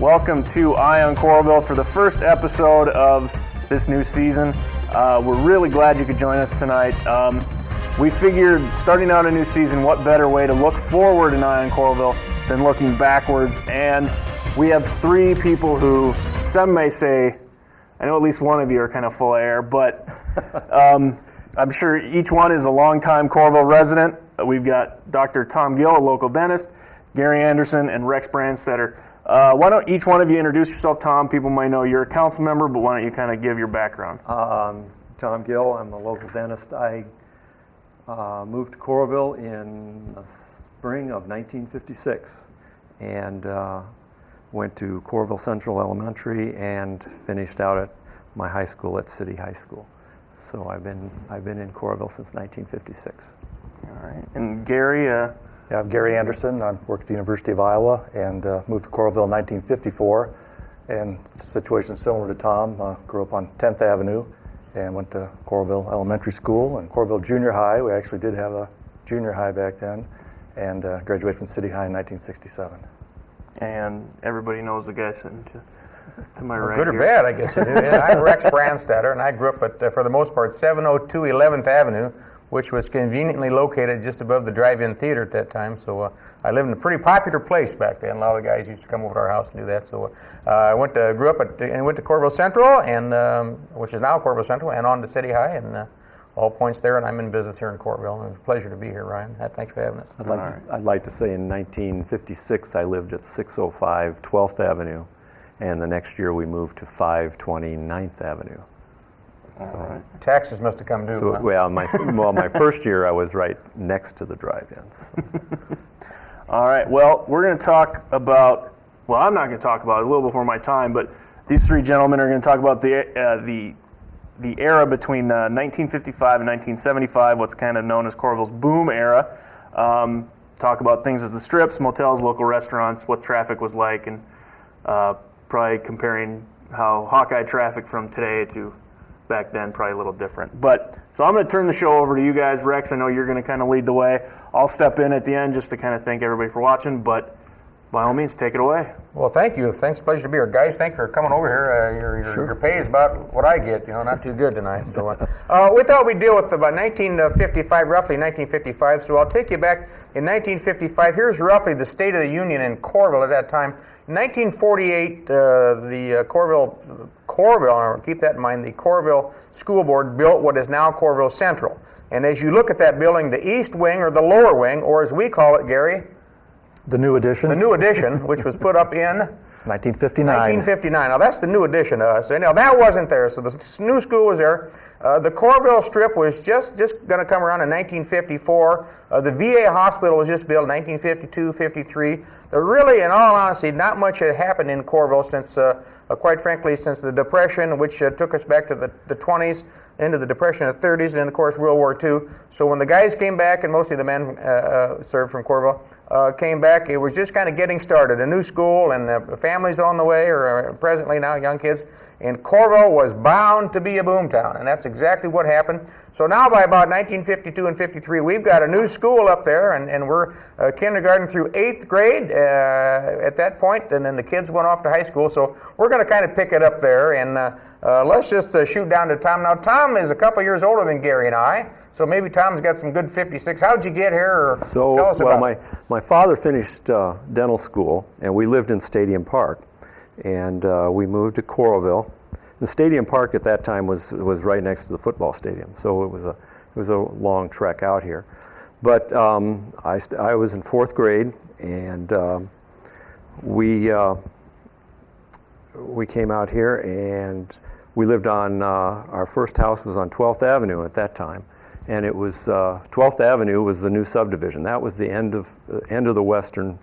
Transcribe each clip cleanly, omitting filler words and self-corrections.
Welcome to Eye on Coralville for the first episode of this new season. We're really glad you could join us tonight. We figured starting out a new season, what better way to look forward in Eye on Coralville than looking backwards. And we have three people who, some may say, I know at least one of you are kind of full of air, but I'm sure each one is a longtime Coralville resident. We've got Dr. Tom Gill, a local dentist, Gary Anderson, and Rex Brandstatter. Why don't each one of you introduce yourself? Tom, people might know you're a council member, but why don't you kind of give your background? Tom Gill, I'm a local dentist. I moved to Coralville in the spring of 1956 and went to Coralville Central Elementary and finished out at my high school at City High School. So I've been in Coralville since 1956. All right, and Gary. Yeah, I'm Gary Anderson. I work at the University of Iowa and moved to Coralville in 1954. And situation similar to Tom, grew up on 10th Avenue and went to Coralville Elementary School and Coralville Junior High. We actually did have a junior high back then, and graduated from City High in 1967. And everybody knows the guy sitting to my right. Good or here. bad, I guess you do. Yeah, I'm Rex Brandstatter, and I grew up at, for the most part, 702 11th Avenue, which was conveniently located just above the drive-in theater at that time. So I lived in a pretty popular place back then. A lot of the guys used to come over to our house and do that. So I went to Coralville Central, and which is now Coralville Central, and on to City High, and all points there. And I'm in business here in Coralville, and it's a pleasure to be here, Ryan. Thanks for having us. I'd like to say in 1956 I lived at 605 12th Avenue, and the next year we moved to 520 9th Avenue. So, right. Taxes must have come due. So, huh? well, my first year I was right next to the drive-ins. So. All right, well, we're going to talk about, well, I'm not going to talk about it, a little before my time, but these three gentlemen are going to talk about the era between 1955 and 1975, what's kind of known as Coralville's boom era. Talk about things as the strips, motels, local restaurants, what traffic was like, and probably comparing how Hawkeye traffic from today to back then, probably a little different. But so I'm going to turn the show over to you guys. Rex, I know you're going to kind of lead the way. I'll step in at the end just to kind of thank everybody for watching, but by all means, take it away. Well, thank you. Thanks, pleasure to be here, guys. Thanks for coming over here. Your pay is about what I get. Not too good tonight. So we thought we'd deal with about 1955, roughly 1955. So I'll take you back in 1955. Here's roughly the state of the union in Coralville at that time. In 1948, the Coralville, keep that in mind, the Coralville School Board built what is now Coralville Central. And as you look at that building, the east wing or the lower wing, or as we call it, Gary, The new addition. the new addition, which was put up in 1959. 1959. Now that's the new addition to us. Now that wasn't there, so the new school was there. The Coralville Strip was just going to come around in 1954. The VA hospital was just built in 1952, 53. There really, in all honesty, not much had happened in Coralville since, quite frankly, since the Depression, which took us back to the 20s, into the Depression of the 30s, and then, of course, World War II. So when the guys came back, and mostly the men served from Coralville, came back, it was just kind of getting started. A new school and families on the way, or presently now young kids. And Coralville was bound to be a boomtown, and that's exactly what happened. So now by about 1952 and 53, we've got a new school up there, and we're kindergarten through 8th grade at that point, and then the kids went off to high school. So we're going to kind of pick it up there, and let's just shoot down to Tom. Now, Tom is a couple years older than Gary and I, so maybe Tom's got some good 56. How'd you get here? Or tell us about it. My father finished dental school, and we lived in Stadium Park. And we moved to Coralville. The Stadium Park at that time was right next to the football stadium, so it was a long trek out here. But I was in 4th grade, and we came out here, and we lived on our first house was on 12th Avenue at that time, and it was 12th Avenue was the new subdivision. That was the end of the western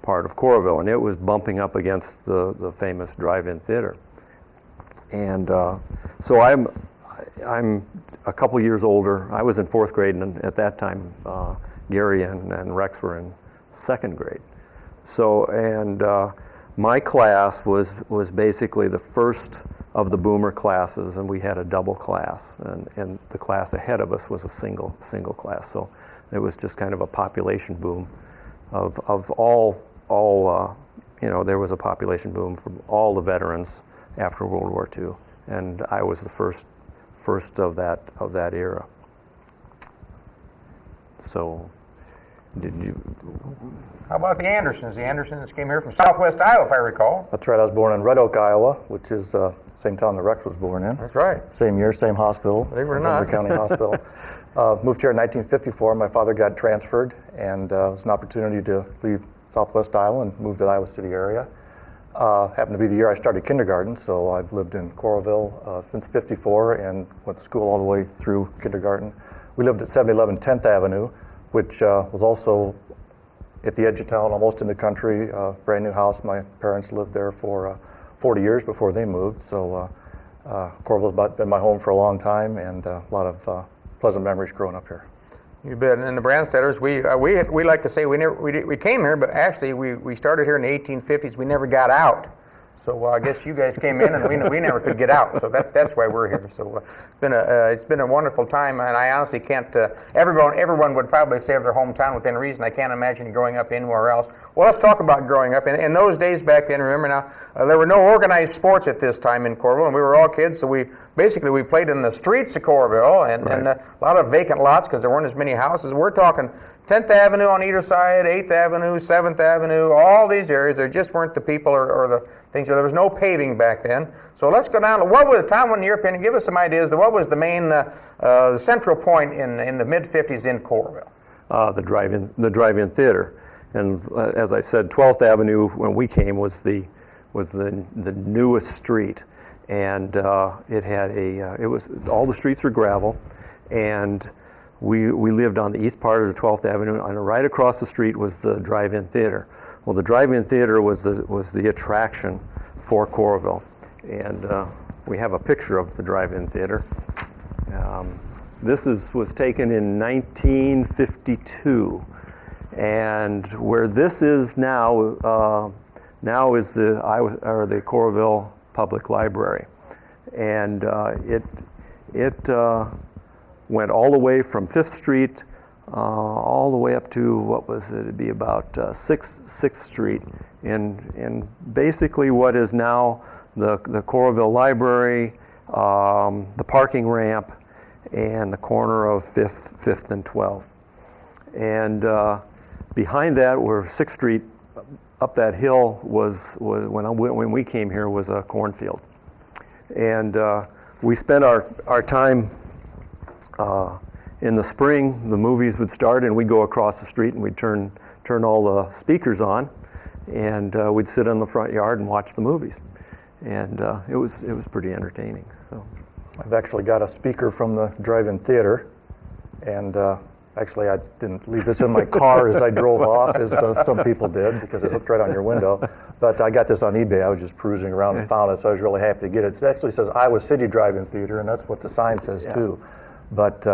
part of Coralville, and it was bumping up against the famous drive-in theater. And so I'm a couple years older. I was in 4th grade, and at that time Gary and Rex were in 2nd grade. So, and my class was basically the first of the boomer classes, and we had a double class, and the class ahead of us was a single class. So it was just kind of a population boom of all there was a population boom from all the veterans after World War II, and I was the first of that era. So, did you? How about the Andersons? The Andersons came here from southwest Iowa, if I recall. That's right. I was born in Red Oak, Iowa, which is the same town that Rex was born in. That's right. Same year, same hospital. Believe it or Montgomery not. County Hospital. Moved here in 1954. My father got transferred, and it was an opportunity to leave southwest Iowa and move to the Iowa City area. Happened to be the year I started kindergarten, so I've lived in Coralville since '54 and went to school all the way through kindergarten. We lived at 711 10th Avenue, which was also at the edge of town, almost in the country. Brand new house. My parents lived there for 40 years before they moved, so Coralville's been my home for a long time, and a lot of pleasant memories growing up here. You bet. And the Brandstatters, we like to say we came here, but actually we started here in the 1850s. We never got out. So I guess you guys came in, and we never could get out. So that's why we're here. So it's been a wonderful time, and I honestly can't. Everyone would probably say of their hometown within reason. I can't imagine growing up anywhere else. Well, let's talk about growing up. In those days back then, remember now, there were no organized sports at this time in Coralville, and we were all kids. So we played in the streets of Coralville, and a lot of vacant lots because there weren't as many houses. We're talking 10th Avenue on either side, 8th Avenue, 7th Avenue, all these areas. There just weren't the people or the things. There was no paving back then. So let's go down to what was, Tom, in your opinion, give us some ideas. What was the main, the central point in the mid-50s in Coralville? The drive-in theater. And as I said, 12th Avenue, when we came, was the newest street. And it had all the streets were gravel, and we lived on the east part of the 12th Avenue, and right across the street was the drive-in theater. Well, the drive-in theater was the attraction for Coralville, and we have a picture of the drive-in theater. This was taken in 1952, and where this is now is the Coralville Public Library, and it went all the way from 5th Street all the way up to, what was it? It'd be about 6th Street in basically what is now the Coralville Library, the parking ramp, and the corner of 5th and 12th. And behind that were 6th Street. Up that hill was when we came here, was a cornfield. And we spent our time in the spring. The movies would start, and we'd go across the street, and we'd turn all the speakers on, and we'd sit in the front yard and watch the movies. And it was pretty entertaining. So I've actually got a speaker from the drive-in theater, and actually I didn't leave this in my car as I drove off, as some people did, because it hooked right on your window. But I got this on eBay. I was just cruising around and found it, so I was really happy to get it. It actually says Iowa City Drive-In Theater, and that's what the sign says too. But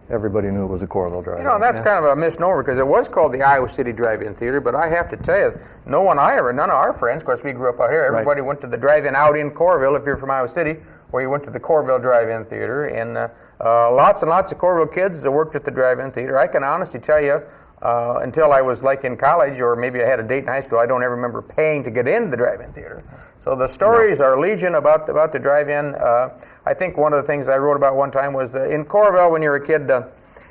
everybody knew it was a Coralville Drive-In. You know, that's kind of a misnomer, because it was called the Iowa City Drive-In Theater, but I have to tell you, none of our friends, of course we grew up out here, everybody went to the drive-in out in Coralville, if you're from Iowa City, where you went to the Coralville Drive-In Theater, and lots and lots of Coralville kids that worked at the Drive-In Theater. I can honestly tell you, until I was like in college, or maybe I had a date in high school, I don't ever remember paying to get into the Drive-In Theater. So the stories are legion about the drive-in. I think one of the things I wrote about one time was in Coralville, when you were a kid,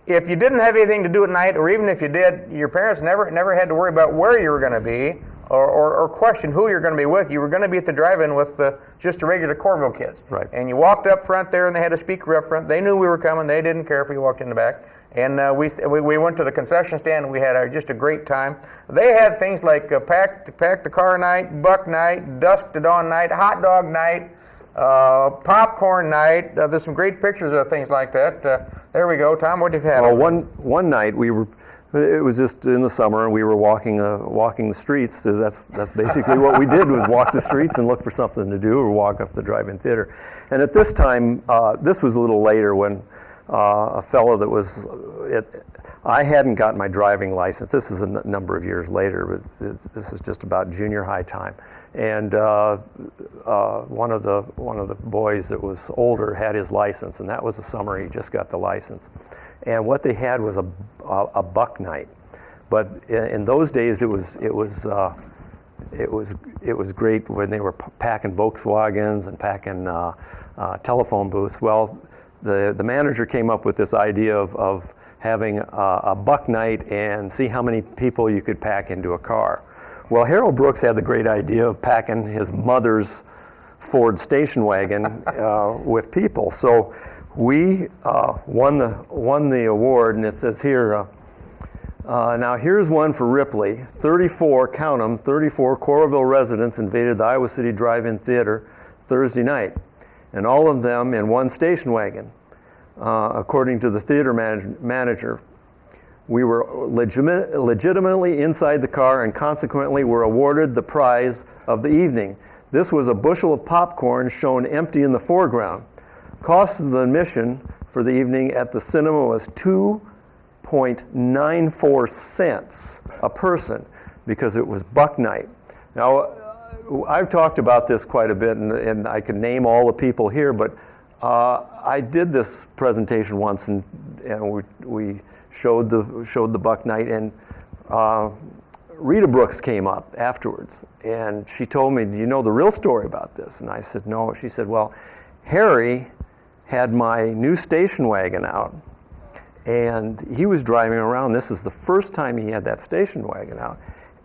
if you didn't have anything to do at night, or even if you did, your parents never had to worry about where you were going to be, or question who you're going to be with. You were going to be at the drive-in with just the regular Coralville kids. Right. And you walked up front there, and they had a speaker up front. They knew we were coming. They didn't care if we walked in the back. And we went to the concession stand, and we had just a great time. They had things like pack the car night, buck night, dusk to dawn night, hot dog night, popcorn night. There's some great pictures of things like that. There we go. Tom, what did you have? Well, one night it was just in the summer, and we were walking the streets. So that's basically what we did, was walk the streets and look for something to do, or walk up the drive-in theater. And at this time, this was a little later, when a fellow that was, I hadn't gotten my driving license. This is a number of years later, but this is just about junior high time. And one of the boys that was older had his license, and that was the summer he just got the license. And what they had was a buck night, but in those days it was it was great when they were packing Volkswagens and packing telephone booths. Well, the manager came up with this idea of having a buck night and see how many people you could pack into a car. Well, Harold Brooks had the great idea of packing his mother's Ford station wagon with people. So we won the award, and it says here, now here's one for Ripley. 34, count them, 34 Coralville residents invaded the Iowa City Drive-In Theater Thursday night, and all of them in one station wagon. According to the theater manager, we were legitimately inside the car and consequently were awarded the prize of the evening. This was a bushel of popcorn shown empty in the foreground. Cost of the admission for the evening at the cinema was $2.94 cents a person because it was buck night. Now, I've talked about this quite a bit, and I can name all the people here, but I did this presentation once, and we showed the buck night, and Rita Brooks came up afterwards, and she told me, "Do you know the real story about this?" And I said, "No." She said, "Well, Harry had my new station wagon out, and he was driving around. This is the first time he had that station wagon out,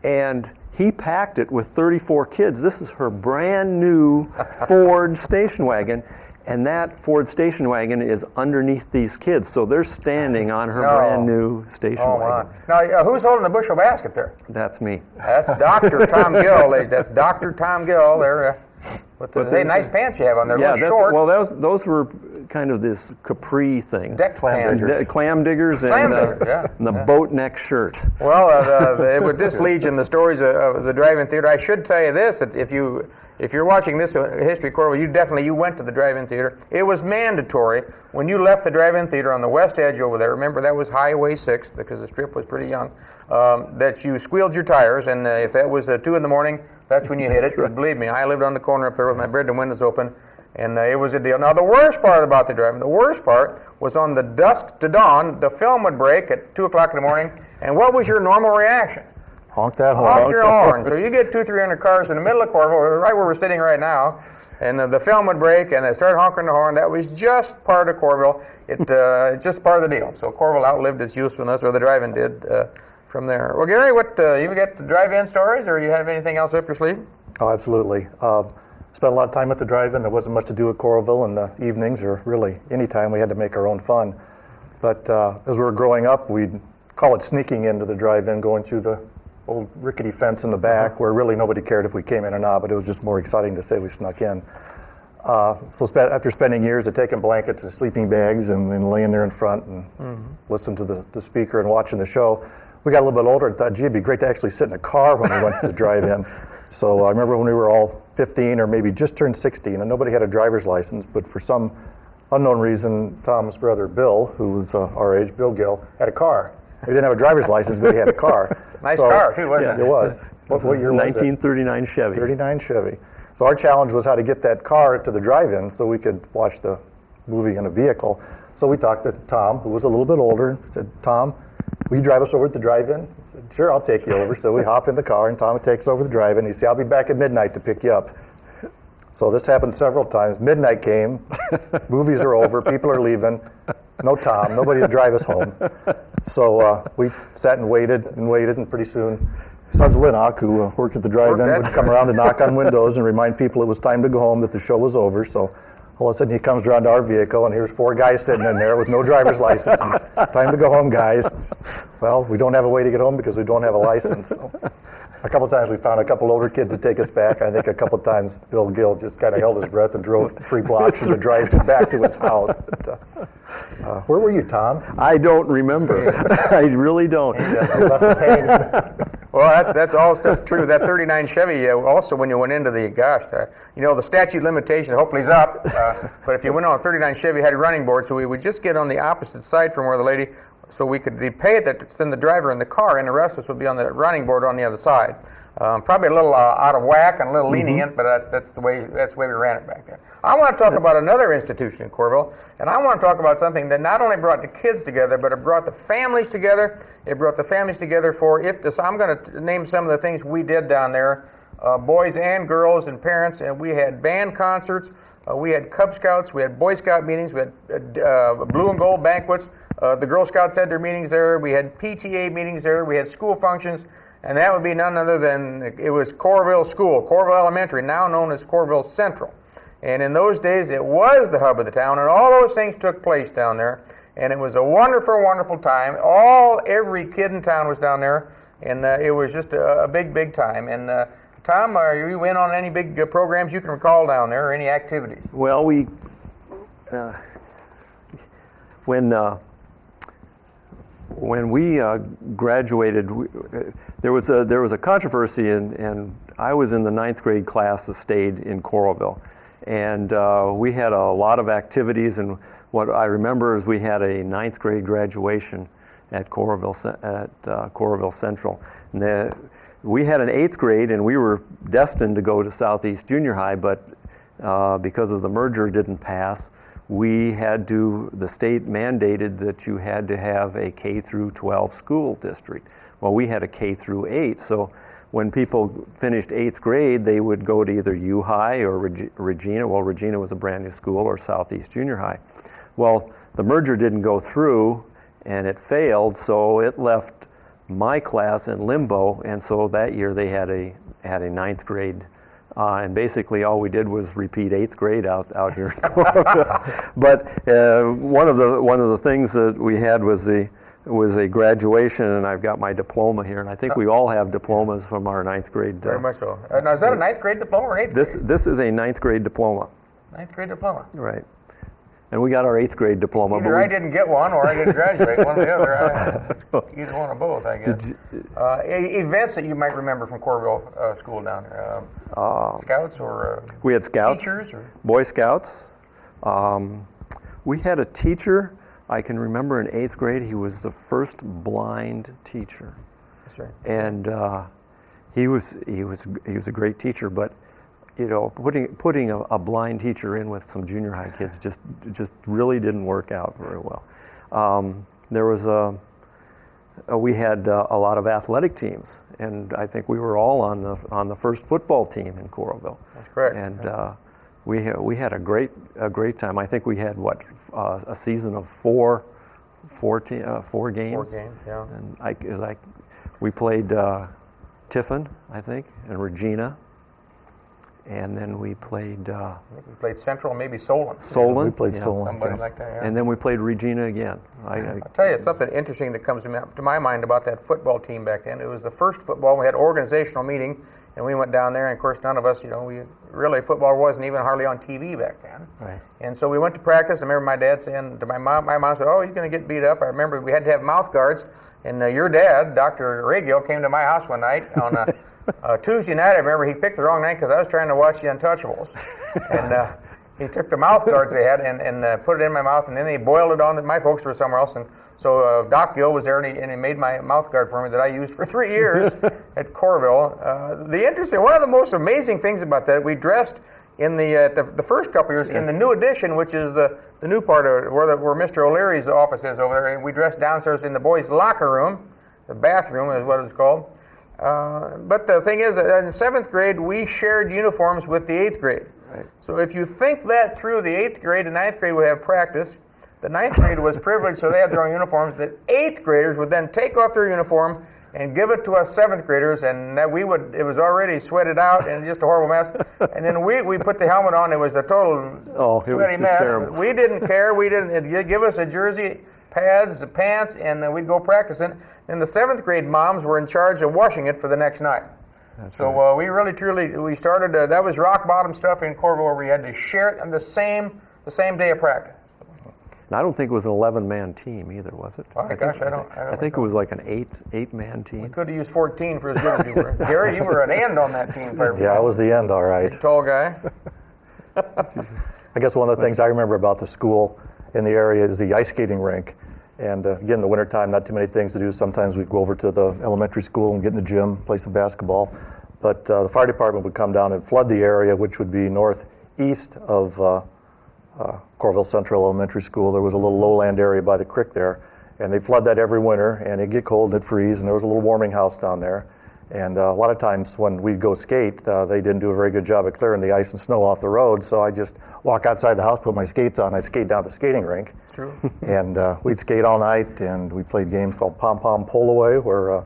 and he packed it with 34 kids. This is her brand new Ford station wagon." And that Ford station wagon is underneath these kids, so they're standing on her brand new station wagon. Now, who's holding the bushel basket there? That's me. That's Dr. Tom Gill. That's Dr. Tom Gill. There, hey, nice pants you have on there. Yeah, short. Well, those were kind of this capri thing. Deck pants. Clam diggers and the boat neck shirt. Well, with this legion, the stories of the drive-in theater, I should tell you this, that if you're watching this History of Coralville, you went to the drive-in theater. It was mandatory when you left the drive-in theater on the west edge over there. Remember, that was Highway 6 because the strip was pretty young, that you squealed your tires, and if that was 2 in the morning, that's when you hit it. Right. Believe me, I lived on the corner up there with my bedroom windows open, and it was a deal. Now, the worst part about the drive-in, the worst part was on the dusk to dawn, the film would break at 2 o'clock in the morning, and what was your normal reaction? Honk that horn. Honk your horn. So you get 200-300 cars in the middle of Coralville, right where we're sitting right now, and the film would break, and they started honking the horn. That was just part of Coralville. Just part of the deal. So Coralville outlived its usefulness, or the drive-in did from there. Well, Gary, what you got the drive-in stories, or you have anything else up your sleeve? Oh, absolutely. Spent a lot of time at the drive-in. There wasn't much to do at Coralville in the evenings, or really any time. We had to make our own fun. But as we were growing up, we'd call it sneaking into the drive-in, going through the old rickety fence in the back, where really nobody cared if we came in or not, but it was just more exciting to say we snuck in. So after spending years of taking blankets and sleeping bags and laying there in front and listening to the speaker and watching the show, we got a little bit older and thought, gee, it'd be great to actually sit in a car when we went to the drive-in. So I remember when we were all 15 or maybe just turned 16, and nobody had a driver's license, but for some unknown reason, Tom's brother Bill, who was our age, Bill Gill, had a car. He didn't have a driver's license, but he had a car. Nice car, too, wasn't it? It was. What year was it? 1939 Chevy. 39 Chevy. So our challenge was how to get that car to the drive-in so we could watch the movie in a vehicle. So we talked to Tom, who was a little bit older. We said, "Tom, will you drive us over to the drive-in?" He said, "Sure, I'll take you over." So we hop in the car, and Tom takes us over to the drive-in. He said, "I'll be back at midnight to pick you up." So this happened several times. Midnight came, movies are over, people are leaving, no Tom, nobody to drive us home. So we sat and waited, and pretty soon Sons Linnock, who worked at the drive-in, would come around and knock on windows and remind people it was time to go home, that the show was over. So all of a sudden he comes around to our vehicle, and here's 4 guys sitting in there with no driver's license. "Time to go home, guys." Well, we don't have a way to get home because we don't have a license. So a couple of times we found a couple older kids to take us back. I think a couple of times Bill Gill just kind of held his breath and drove 3 blocks from the drive-in back to his house. But, where were you, Tom? I don't remember. I really don't. He left us hanging. Well, that's all stuff true. That 39 Chevy, also when you went into the, the statute limitation hopefully is up, but if you went on a 39 Chevy, had a running board, so we would just get on the opposite side from where the lady, so we could pay it to send the driver in the car, and the rest of us would be on the running board on the other side. Probably a little out of whack and a little lenient, but that's the way we ran it back then. I want to talk about another institution in Coralville, and I want to talk about something that not only brought the kids together, but it brought the families together. It brought the families together I'm going to name some of the things we did down there. boys and girls and parents, and we had band concerts, we had Cub Scouts, we had Boy Scout meetings, we had blue and gold banquets, the Girl Scouts had their meetings there, we had PTA meetings there, we had school functions, and that would be none other than, it was Coralville School, Coralville Elementary, now known as Coralville Central. And in those days, it was the hub of the town, and all those things took place down there. And it was a wonderful, wonderful time. Every kid in town was down there, and it was just a big, big time. And Tom, are you in on any big programs you can recall down there, or any activities? Well, when we graduated, there was a controversy, and I was in the 9th grade class that stayed in Coralville, and we had a lot of activities. And what I remember is we had a 9th grade graduation at Coralville Central. And we had an 8th grade, and we were destined to go to Southeast Junior High, but because of the merger didn't pass, the state mandated that you had to have a K through 12 school district. Well, we had a K through 8, so when people finished 8th grade, they would go to either U High or Regina. Well, Regina was a brand new school, or Southeast Junior High. Well, the merger didn't go through, and it failed, so it left my class in limbo, and so that year they had a 9th grade, and basically all we did was repeat 8th grade out here in Coralville. But one of the things that we had was a graduation, and I've got my diploma here, and I think we all have diplomas from our 9th grade. Very much so. Now, is that a 9th grade diploma or 8th grade? This is a 9th grade diploma. 9th grade diploma. Right. And we got our 8th grade diploma. Either I didn't get one or I didn't graduate, one or the other. Either one or both, I guess. Events that you might remember from Coralville School down there? Scouts or we had scouts, teachers? Or? Boy Scouts. We had a teacher, I can remember in 8th grade, he was the first blind teacher. That's right. And he was a great teacher, but you know, putting a blind teacher in with some junior high kids just really didn't work out very well. We had a lot of athletic teams, and I think we were all on the first football team in Coralville. That's correct. And we had a great time. I think we had a season of four games. 4 games, yeah. And we played Tiffin, I think, and Regina. And then we played Central, maybe Solon. Solon. We played Solon. Somebody like that, yeah. And then we played Regina again. I'll tell you something interesting that comes to my mind about that football team back then. It was the first football. We had an organizational meeting, and we went down there, and of course none of us, football wasn't even hardly on TV back then. Right. And so we went to practice. I remember my dad saying to my mom said, "Oh, he's going to get beat up." I remember we had to have mouth guards, and your dad, Dr. Regill, came to my house one night on Tuesday night. I remember he picked the wrong night because I was trying to watch The Untouchables, and he took the mouth guards they had and put it in my mouth, and then they boiled it on. My folks were somewhere else, and so Doc Gill was there, and he made my mouth guard for me that I used for 3 years at Coralville. One of the most amazing things about that, we dressed in the first couple years in the new addition, which is the new part of where Mr. O'Leary's office is over there, and we dressed downstairs in the boys' locker room, the bathroom is what it's called. But the thing is, in 7th grade, we shared uniforms with the 8th grade. Right. So if you think that through, the 8th grade and 9th grade would have practice. The 9th grade was privileged, so they had their own uniforms. The 8th graders would then take off their uniform and give it to us 7th graders, and it was already sweated out and just a horrible mess. And then we put the helmet on. It was a total sweaty mess. Terrible. We didn't care. It'd give us a jersey, pads, the pants, and then we'd go practice it. And the 7th grade moms were in charge of washing it for the next night. That's so right. we really, truly, we started, that was rock bottom stuff in Coralville where we had to share it on the same day of practice. And I don't think it was an 11-man team either, was it? Oh, gosh, I don't I think it was like an eight-man team. We could have used 14 for as good as you were. Gary, you were an end on that team. Yeah, I was the end, all right. Tall guy. I guess one of the things I remember about the school in the area is the ice skating rink. And again, in the wintertime, not too many things to do. Sometimes we'd go over to the elementary school and get in the gym, play some basketball. But the fire department would come down and flood the area, which would be northeast of Coralville Central Elementary School. There was a little lowland area by the creek there. And they flood that every winter, and it'd get cold and it'd freeze, and there was a little warming house down there. And a lot of times when we'd go skate, they didn't do a very good job of clearing the ice and snow off the road, so I just walk outside the house, put my skates on, I'd skate down to the skating rink. It's true. And we'd skate all night, and we played games called pom-pom pull-away, where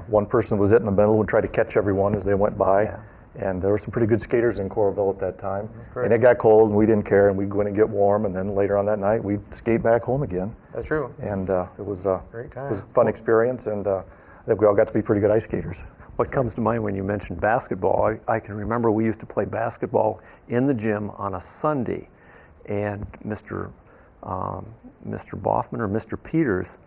one person was in the middle and would try to catch everyone as they went by. Yeah. And there were some pretty good skaters in Coralville at that time. great. And it got cold, and we didn't care, and we'd go in and get warm, and then later on that night, we'd skate back home again. That's true. And it was a Great time. a fun experience, and I think we all got to be pretty good ice skaters. What comes to mind when you mentioned basketball, I can remember we used to play basketball in the gym on a Sunday, and Mr. Boffman or Mr. Peters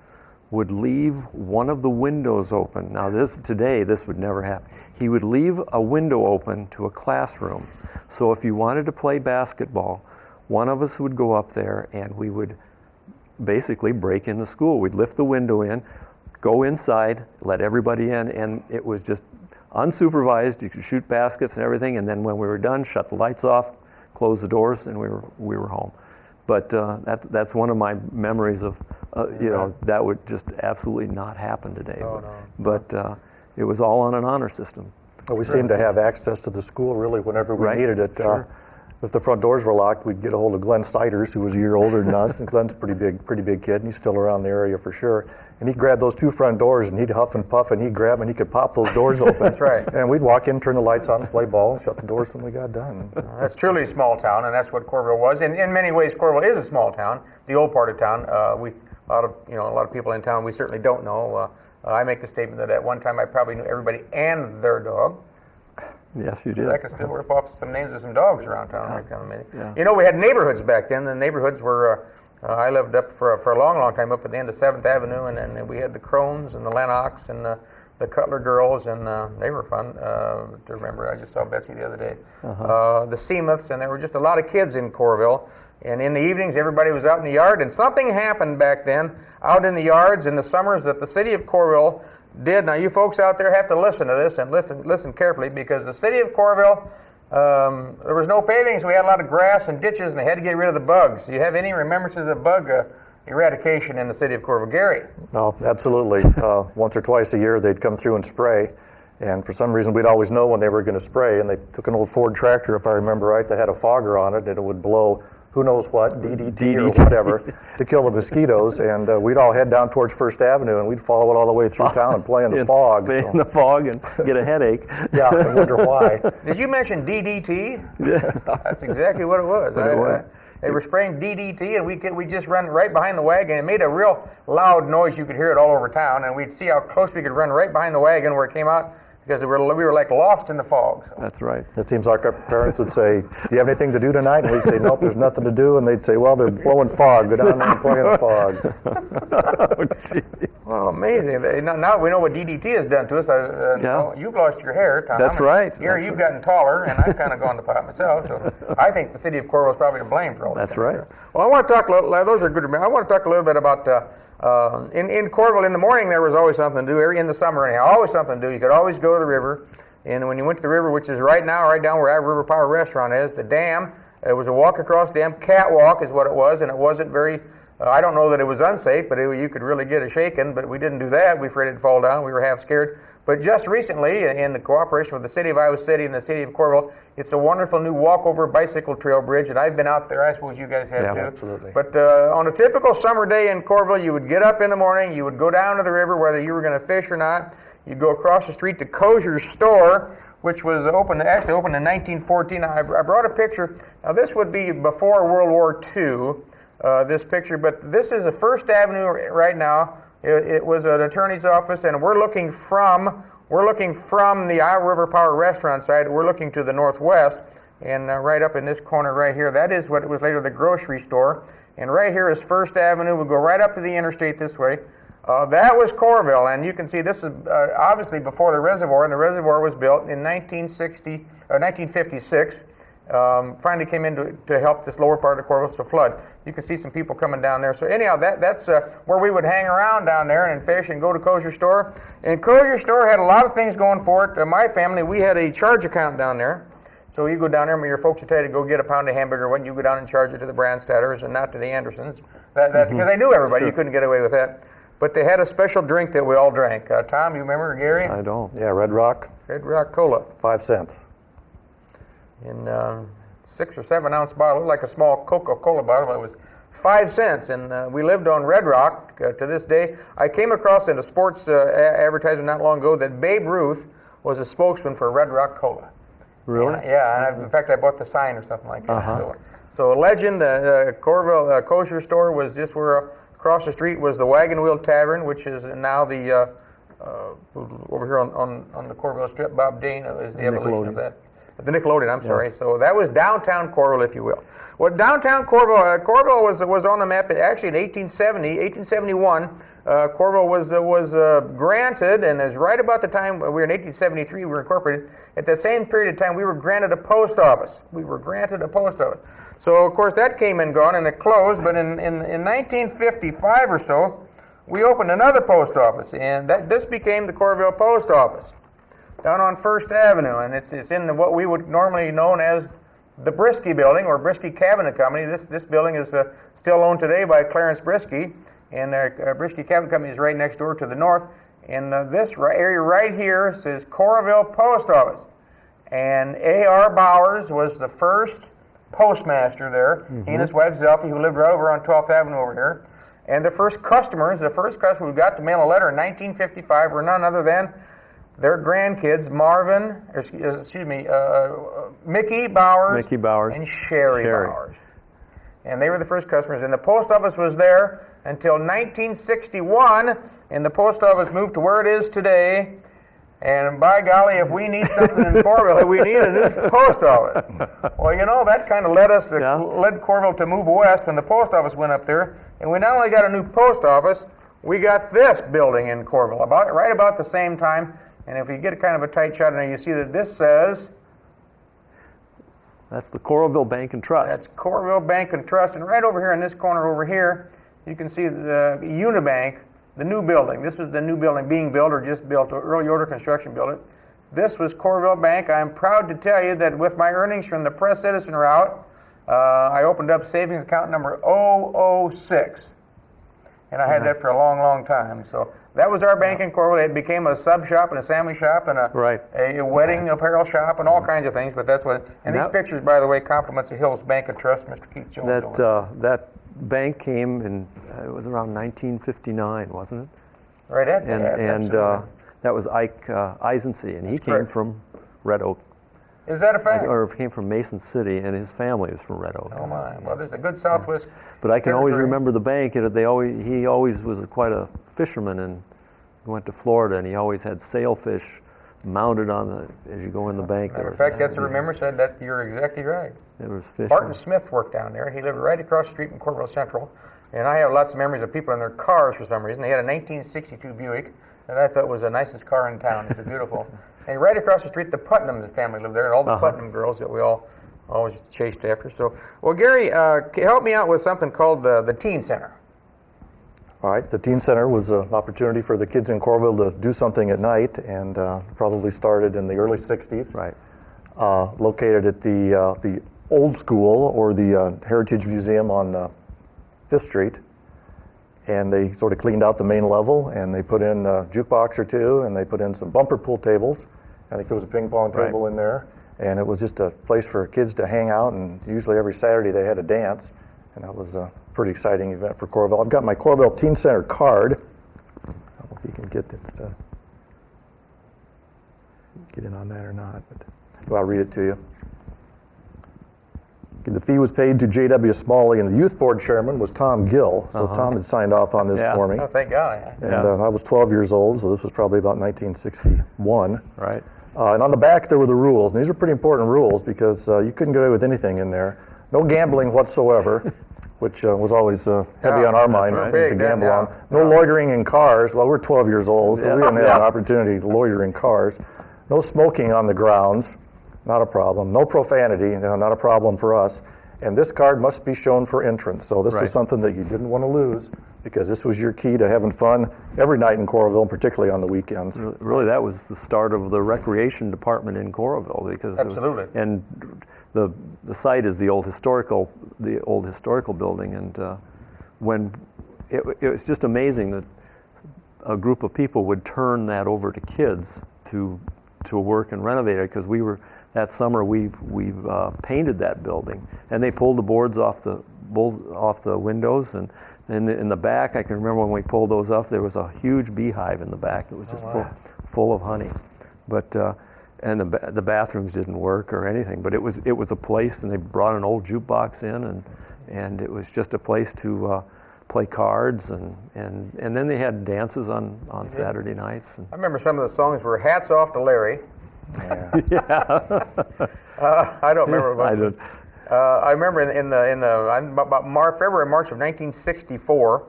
would leave one of the windows open. Now today this would never happen. He would leave a window open to a classroom. So if you wanted to play basketball, one of us would go up there and we would basically break in the school. We'd lift the window in, go inside, let everybody in, and it was just unsupervised. You could shoot baskets and everything, and then when we were done, shut the lights off, close the doors, and we were home. But that's one of my memories of, that would just absolutely not happen today. Oh, but it was all on an honor system. But we seemed to have access to the school really whenever we Right, needed it. sure. If the front doors were locked, we'd get a hold of Glenn Siders, who was a year older than us, and Glenn's a pretty big kid, and he's still around the area for sure. And he'd grab those two front doors, and he'd huff and puff, and he'd grab them, and he could pop those doors open. That's right. And we'd walk in, turn the lights on, play ball, shut the doors when we got done. That's truly a small town, and that's what Coralville was. In many ways, Coralville is a small town, the old part of town. A lot of people in town we certainly don't know. I make the statement that at one time I probably knew everybody and their dog. Yes, you did. I can still rip off some names of some dogs around town. Right, kind of amazing. Yeah. You know, we had neighborhoods back then. The neighborhoods were, I lived up for a long time up at the end of 7th Avenue, and then we had the Crones and the Lennox and the Cutler girls, and they were fun to remember. I just saw Betsy the other day. The Seamuths, and there were just a lot of kids in Coralville. And in the evenings, everybody was out in the yard, and something happened back then out in the yards in the summers that the city of Coralville did. Now, you folks out there have to listen to this and listen carefully, because the city of Coralville, there was no paving, so we had a lot of grass and ditches, and they had to get rid of the bugs. Do you have any remembrances of bug eradication in the city of Coralville? Gary? Oh, absolutely. Once or twice a year, they'd come through and spray. And for some reason, we'd always know when they were going to spray. And they took an old Ford tractor, if I remember right, that had a fogger on it, and it would blow who knows what, DDT or whatever, to kill the mosquitoes. And we'd all head down towards First Avenue, and we'd follow it all the way through town and play in the fog. Play in the fog and get a headache. Yeah, I wonder why. Did you mention DDT? Yeah. That's exactly what it was. They were spraying DDT, and we just run right behind the wagon. It made a real loud noise. You could hear it all over town, and we'd see how close we could run right behind the wagon where it came out, because we were like lost in the fog. So. That's right. It seems like our parents would say, "Do you have anything to do tonight?" And we'd say, "Nope, there's nothing to do." And they'd say, "Well, they're blowing fog. Go down there and play in the fog." Oh, amazing. Now we know what DDT has done to us. You've lost your hair, Tom. That's right. Gary, you've gotten taller, and I've kind of gone to pot myself. So I think the city of Coralville is probably to blame for all this. That's right. Well, I want to talk a little. Those are good. I want to talk a little bit about in Coralville. In the morning, there was always something to do. In the summer, anyhow, always something to do. You could always go to the river, and when you went to the river, which is right down where our River Power Restaurant is, the dam. It was a walk across the dam. Catwalk is what it was, and it wasn't very. I don't know that it was unsafe, but you could really get a shaking, but we didn't do that. We were afraid it'd fall down. We were half scared. But just recently, in the cooperation with the city of Iowa City and the city of Coralville, it's a wonderful new walkover bicycle trail bridge, and I've been out there. I suppose you guys have too. Absolutely. But on a typical summer day in Coralville, you would get up in the morning, you would go down to the river, whether you were going to fish or not. You'd go across the street to Kosher's store, which was opened in 1914. I brought a picture. Now, this would be before World War II. This picture, but this is the First Avenue right now. It was an attorney's office, and we're looking from the Iowa River Power Restaurant side. We're looking to the northwest, and right up in this corner right here, that is what was later the grocery store. And right here is First Avenue. We go right up to the interstate this way. That was Coralville, and you can see this is obviously before the reservoir, and the reservoir was built in 1956. Finally came in to help this lower part of Coralville to flood. You can see some people coming down there. So anyhow, that's where we would hang around down there and fish and go to Kosher Store. And Kosher Store had a lot of things going for it. My family, we had a charge account down there. So you go down there, your folks would tell you to go get a pound of hamburger. When you go down and charge it to the Brandstatters and not to the Andersons, because they knew everybody. Sure. You couldn't get away with that. but they had a special drink that we all drank. Tom, you remember, Gary? I don't. Yeah, Red Rock, Red Rock Cola. 5 cents. In 6 or 7 ounce bottle, looked like a small Coca-Cola bottle, but it was 5 cents. And we lived on Red Rock to this day. I came across in a sports advertisement not long ago that Babe Ruth was a spokesman for Red Rock Cola. Really? Yeah, and in fact, I bought the sign or something like that. So a legend, the Coralville kosher store was just where across the street was the Wagon Wheel Tavern, which is now the over here on the Coralville Strip. Bob Dane is the evolution of that. The Nickelodeon, I'm sorry. So that was downtown Coralville, if you will. Well, downtown Coralville, Coralville was on the map actually in 1871. Coralville was granted, and is right about the time we were in 1873, we were incorporated. At the same period of time, we were granted a post office. So, of course, that came and gone, and it closed. But in 1955 or so, we opened another post office, and this became the Coralville Post Office down on First Avenue, and it's in what we would normally known as the Brisky Building or Brisky Cabinet Company. This building is still owned today by Clarence Brisky, and Brisky Cabinet Company is right next door to the north. And this area right here says Coralville Post Office, and A.R. Bowers was the first postmaster there. He and his wife Zelfie, who lived right over on 12th Avenue over here. And the first customer who got to mail a letter in 1955 were none other than their grandkids, Mickey Bowers, and Sherry Bowers. And they were the first customers. And the post office was there until 1961, and the post office moved to where it is today. And by golly, if we need something in Coralville, we need a new post office. Well, you know, that kind of led Coralville to move west when the post office went up there. And we not only got a new post office, we got this building in Coralville right about the same time. And if you get kind of a tight shot in there, you see that this says... That's the Coralville Bank and Trust. That's Coralville Bank and Trust. And right over here in this corner over here, you can see the Unibank, the new building. This is the new building being built or just built. Earl Yoder Construction built it. This was Coralville Bank. I'm proud to tell you that with my earnings from the Press Citizen route, I opened up savings account number 006. And I had that for a long, long time. So that was our bank in Coralville. It became a sub shop and a sandwich shop and a wedding apparel shop and all kinds of things. But that's what. And these pictures, by the way, compliments of Hills Bank and Trust, Mr. Keith Jones. That bank came in. It was around 1959, wasn't it? Right at and that was Ike Eisensee, and he came from Red Oak. Is that a fact? Or came from Mason City, and his family was from Red Oak. Oh my! Well, there's a good Southwest. But I can always remember the bank. He always was quite a fisherman, and went to Florida, and he always had sailfish mounted on as you go in the bank. Matter of fact, that's a remember said that you're exactly right. It was fish. Barton Smith worked down there, and he lived right across the street in Coralville Central. And I have lots of memories of people in their cars for some reason. They had a 1962 Buick, and I thought was the nicest car in town. It's a beautiful. And right across the street, the Putnam family lived there, and all the Putnam girls that we all always chased after. So, well, Gary, help me out with something called the Teen Center. All right, the Teen Center was an opportunity for the kids in Coralville to do something at night, and probably started in the early 60s. Right. Located at the old school, or the Heritage Museum on 5th Street. And they sort of cleaned out the main level, and they put in a jukebox or two, and they put in some bumper pool tables. I think there was a ping pong table in there, and it was just a place for kids to hang out, and usually every Saturday they had a dance, and that was a pretty exciting event for Coralville. I've got my Coralville Teen Center card. I don't know if you can get this, get in on that or not, but I'll read it to you. The fee was paid to J.W. Smalley, and the youth board chairman was Tom Gill. So Tom had signed off on this for me. Oh, thank God. And I was 12 years old, so this was probably about 1961. Right. And on the back there were the rules. And these are pretty important rules because you couldn't get away with anything in there. No gambling whatsoever, which was always heavy on our minds to gamble on. No loitering in cars. Well, we're 12 years old, so we didn't have an opportunity to loiter in cars. No smoking on the grounds. Not a problem. No profanity, not a problem for us. And this card must be shown for entrance. So this is something that you didn't want to lose, because this was your key to having fun every night in Coralville, particularly on the weekends. Really, that was the start of the recreation department in Coralville, because and the site is the old historical building, and when it was just amazing that a group of people would turn that over to kids to work and renovate it, because that summer we painted that building, and they pulled the boards off the windows, and in the back, I can remember when we pulled those off, there was a huge beehive in the back. It was just full of honey, but and the bathrooms didn't work or anything, but it was a place, and they brought an old jukebox in, and it was just a place to play cards, and then they had dances on Saturday nights. I remember some of the songs were "Hats Off to Larry." Yeah. I don't remember. I don't. I remember in February, March of 1964,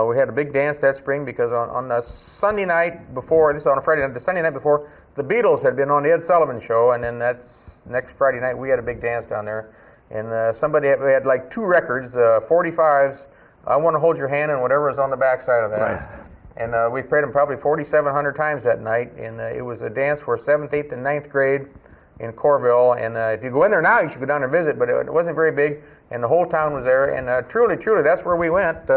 we had a big dance that spring, because on the Sunday night before, this is on a Friday night, the Sunday night before, the Beatles had been on the Ed Sullivan Show, and then that's next Friday night we had a big dance down there, and we had like 2 records, 45s, "I Want to Hold Your Hand," and whatever was on the backside of that. Right. And we played them probably 4,700 times that night, and it was a dance for 7th, 8th, and 9th grade in Coralville. And if you go in there now, you should go down there and visit, but it wasn't very big, and the whole town was there. And truly, that's where we went.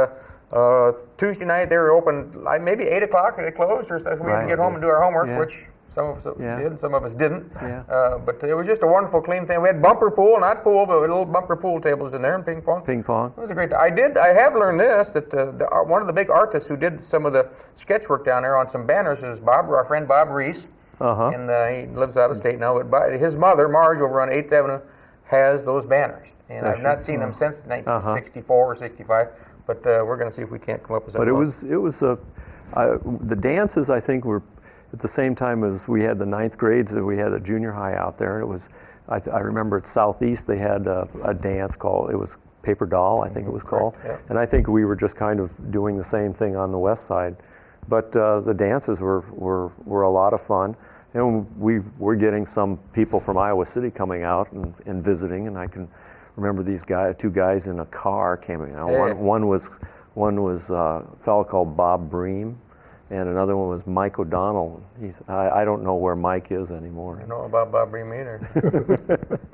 Tuesday night, they were open like maybe 8 o'clock, and they closed, or we had to get home and do our homework, which some of us did, and some of us didn't. Yeah. But it was just a wonderful, clean thing. We had bumper pool, not pool, but little bumper pool tables in there, and ping pong. Ping pong. It was a great time. I have learned this, that one of the big artists who did some of the sketch work down there on some banners is our friend Bob Reese. And he lives out of state now, but his mother, Marge, over on 8th Avenue, has those banners. And I've not seen them since 1964 or 65, but we're going to see if we can't come up with something. But it was the dances, I think, were at the same time as we had the 9th grades, that we had a junior high out there, and it was, I remember at Southeast they had a dance called, it was Paper Doll, I think it was called, and I think we were just kind of doing the same thing on the west side. But the dances were a lot of fun, and we were getting some people from Iowa City coming out and visiting, and I can remember these 2 guys in a car came out. Yeah. One was a fellow called Bob Bream, and another one was Mike O'Donnell. I don't know where Mike is anymore. I don't know about Bob Bream either.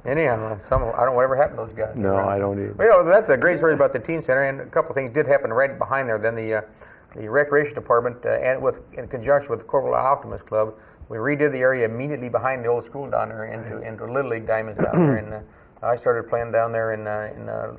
Anyhow, I don't know whatever happened to those guys. No, I don't either. Well, that's a great story about the teen center, and a couple of things did happen right behind there. Then the recreation department, and in conjunction with the Coralville Optimist Club, we redid the area immediately behind the old school down there into Little League diamonds down there, and I started playing down there in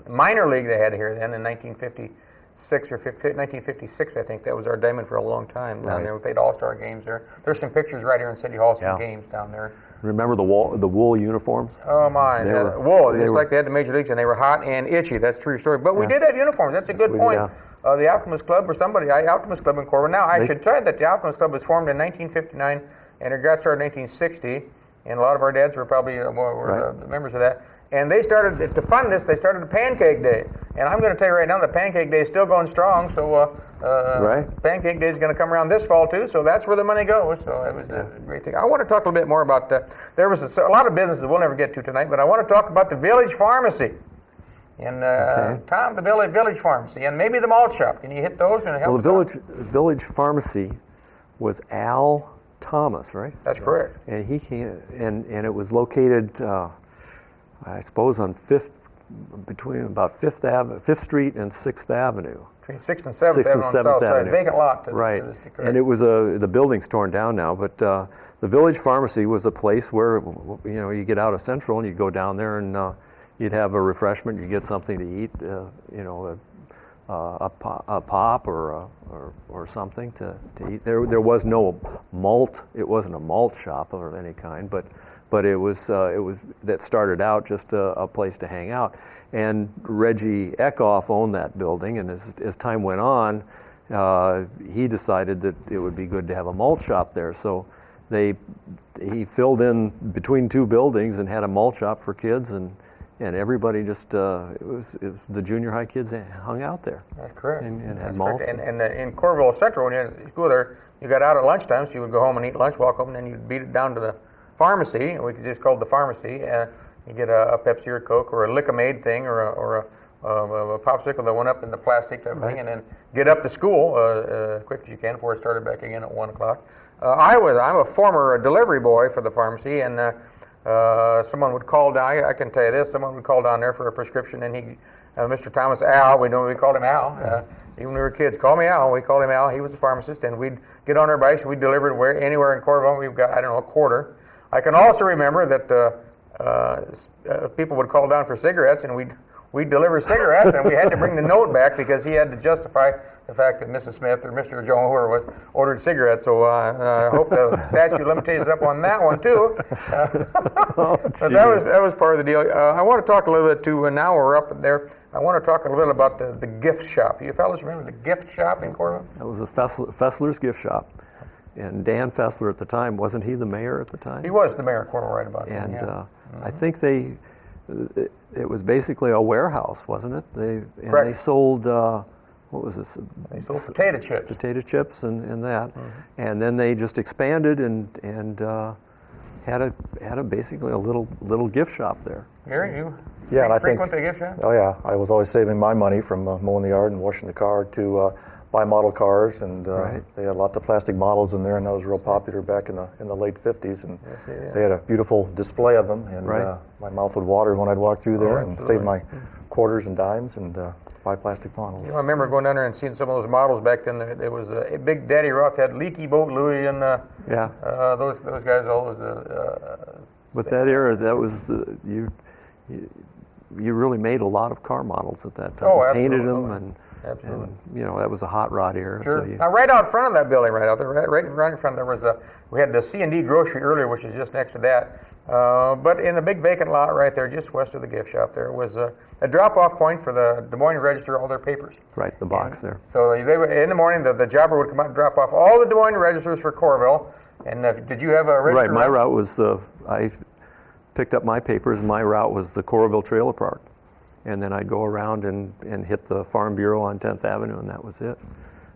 minor league they had here then in 1956 or 1956, I think. That was our diamond for a long time down there. We played all-star games there. There's some pictures right here in City Hall, some games down there. Remember the wool uniforms? Oh my, wool, just like they had the major leagues, and they were hot and itchy. That's a true story. But we did have uniforms. That's a good point. The Optimist Club or Optimist Club in Coralville. Now, I should tell you that the Optimist Club was formed in 1959, and it got started in 1960, and a lot of our dads were probably members of that. And they started, to fund this, they started a Pancake Day. And I'm going to tell you right now, the Pancake Day is still going strong, so Pancake Day is going to come around this fall too, so that's where the money goes. So it was a great thing. I want to talk a little bit more about, there was a lot of businesses we'll never get to tonight, but I want to talk about the Village Pharmacy. And Tom, the Village Pharmacy, and maybe the malt shop. Can you hit those and help us out? Village Pharmacy was Al Thomas, right? That's correct. And he came, and it was located, I suppose, on between about 5th Street and 6th Avenue. Between 6th and 7th Avenue on the south side. Vacant lot. Right. And it was the building's torn down now, but the Village Pharmacy was a place where, you get out of Central and you go down there and you'd have a refreshment, you get something to eat, a pop or something to eat. There was no malt. It wasn't a malt shop of any kind, but it was that started out just a place to hang out. And Reggie Eckhoff owned that building, and as time went on, he decided that it would be good to have a malt shop there. So he filled in between 2 buildings and had a malt shop for kids, and everybody just it was the junior high kids hung out there. That's correct. And had malts. And in Coralville Central, when you had school there, you got out at lunchtime, so you would go home and eat lunch, walk home, and then you'd beat it down to the pharmacy. We just called the pharmacy. You get a Pepsi or Coke or a Lick-O-Maid thing or a popsicle that went up in the plastic type thing, and then get up to school quick as you can before it started back again at 1 o'clock. I'm a former delivery boy for the pharmacy, and someone would call down. I can tell you this: someone would call down there for a prescription, and Mr. Thomas Al, we called him Al. even when we were kids. Call me Al. We called him Al. He was a pharmacist, and we'd get on our bikes and we'd deliver it anywhere in Coralville. We've got, I don't know, a quarter. I can also remember that people would call down for cigarettes, and we'd deliver cigarettes, and we had to bring the note back because he had to justify the fact that Mrs. Smith or Mr. Joe, whoever was, ordered cigarettes. So I hope the statute of limitations is up on that one too. But that was part of the deal. I want to talk a little bit too. Now we're up there. I want to talk a little bit about the gift shop. You fellas remember the gift shop in Coralville? That was a Fessler's gift shop. And Dan Fessler at the time, wasn't he the mayor at the time? He was the mayor of Coralville right about then. And Yeah. I think it was basically a warehouse, wasn't it? Correct. They sold, what was this? They sold potato chips. Potato chips and that. And then they just expanded and had a basically a little gift shop there. Gary, you Yeah, and I think, frequent the gift shop? oh yeah, I was always saving my money from mowing the yard and washing the car to buy model cars, and Right. they had lots of plastic models in there, and that was real popular back in the late 50s, and Yes, it is. they had a beautiful display of them, and Right. my mouth would water when I'd walk through there and absolutely. save my quarters and dimes and buy plastic models. I remember going down there and seeing some of those models back then. There was a Big Daddy Roth had Leaky Boat Louie and Yeah. those guys always. But that era, that was you really made a lot of car models at that time. Oh, Painted absolutely. them Absolutely. and that was a hot rod era. Sure. So you, Now, right out front of that building, right out there, right in front, there was we had the C&D grocery earlier, which is just next to that. But in the big vacant lot right there, just west of the gift shop, there was a drop-off point for the Des Moines Register, all their papers. right, the box there. So they would, in the morning, the jobber would come out and drop off all the Des Moines Registers for Coralville. And did you have a register? Right, my route was I picked up my papers, and my route was the Coralville Trailer Park. And then I'd go around and hit the Farm Bureau on 10th Avenue, and that was it.